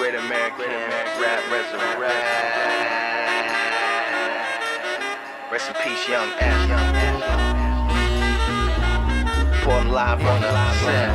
Great American rap resurrect. Rest in peace, young F. Reporting live on the set.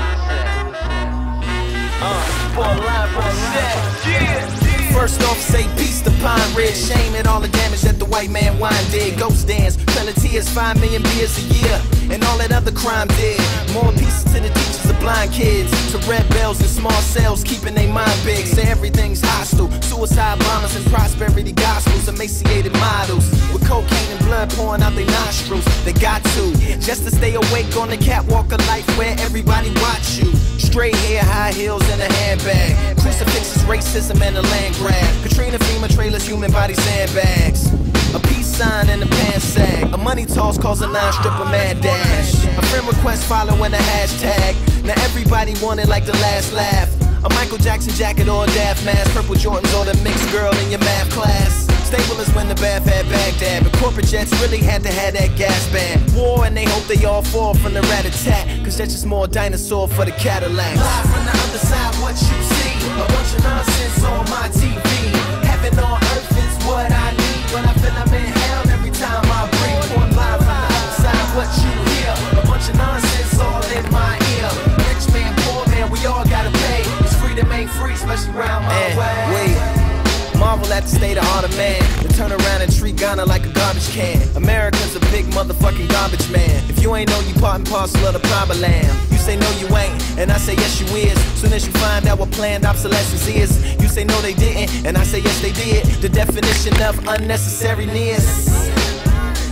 Reporting live on the set. Yeah. First off, say peace to Pine Ridge. Shame at all the damage that the white man wine did. Ghost dance, penalties, 5 million beers a year, and all that other crime did. More pieces to the teachers of blind kids, to red bells in small cells, keeping their mind big. Say everything's hostile, suicide bombers and prosperity gospels, emaciated models with cocaine and blood pouring out their nostrils. They got to, just to stay awake on the catwalk of life where everybody watch you. Straight hair, high heels, and a handbag. Crucifixes, racism, and a land grab. Katrina, FEMA trailers, human body sandbags. A peace sign and a pants sag. A money toss calls a non-stripper mad dash. A friend request following a hashtag. Now everybody wanted like the last laugh. A Michael Jackson jacket or a Daft mask. Purple Jordans or the mixed girl in your math class. Stable is when the bath had Baghdad, but corporate jets really had to have that gas band. War and they hope they all fall from the rat-a-tat, cause that's just more dinosaur for the Cadillacs. Live from the other side, what you see, a bunch of nonsense on my TV. Heaven on earth is what I need when I feel I'm in hell every time I breathe. Born live from the other side, what you hear, a bunch of nonsense all in my ear. Rich man, poor man, we all gotta pay. It's free to make free, especially round my way. Marvel at the state of art of man, and turn around and treat Ghana like a garbage can. America's a big motherfucking garbage man. If you ain't know, you part and parcel of the proper land. You say no you ain't, and I say yes you is. Soon as you find out what planned obsolescence is, you say no they didn't, and I say yes they did. The definition of unnecessariness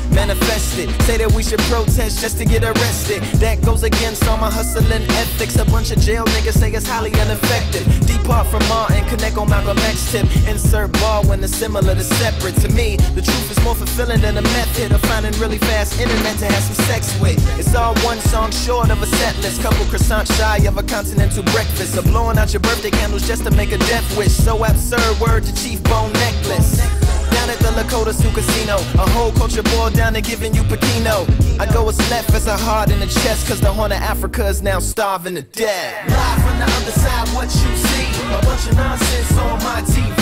manifested. Say that we should protest just to get arrested. That goes against all my hustling ethics. A bunch of jail niggas say it's highly ineffective. Depart from Martin, connect on Malcolm X tip. Insert bar when it's similar to separate. To me, the truth is more fulfilling than a method of finding really fast internet to have some sex with. It's all one song short of a set list. Couple croissants shy of a continental breakfast. Or blowing out your birthday candles just to make a death wish. So absurd, word to Chief Bone Necklace. Down at the Lakota Sioux Casino, a whole culture boiled down to giving you Pekino. I go as left as a heart in the chest, cause the Horn of Africa is now starving to death. Live from the other side, what you see, a bunch of nonsense on my TV.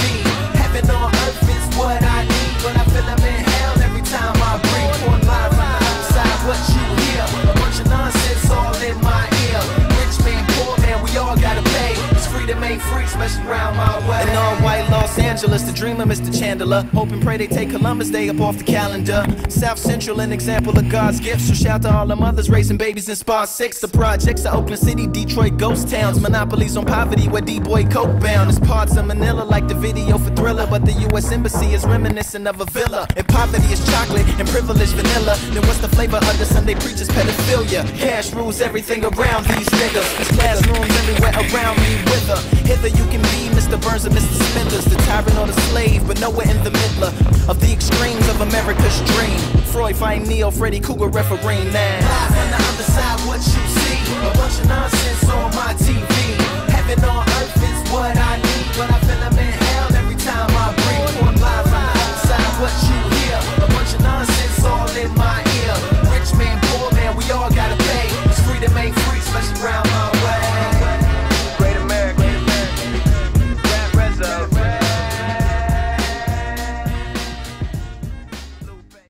Heaven on earth is what I need when I feel I'm in hell every time I breathe. Born live from the other side, what you hear, a bunch of nonsense all in my ear. Rich man, poor man, we all gotta pay. It's free to make free, especially round my way. In all white Los Angeles, the dreamer Mr. Chandler. Hope and pray they take Columbus Day up off the calendar. South Central, an example of God's gift. So shout to all the mothers raising babies in Spa 6. The projects of Oakland City, Detroit ghost towns. Monopolies on poverty where D-boy coke bound. There's parts of Manila like the video for Thriller, but the U.S. Embassy is reminiscent of a villa. And poverty is chocolate and privilege vanilla. Then what's the flavor of the Sunday preacher's pedophilia? Cash rules everything around these niggas. There's classrooms everywhere around me with her. Hither you can be Mr. Burns and Mr. Smithers, the tyrant or the slave, but nowhere in the middle of the extremes of America's dream. Freud fighting Neo, Freddy Cougar refereeing now. Live on the other side, what you see, a bunch of nonsense on my TV. Heaven on earth is what I need when I feel I'm in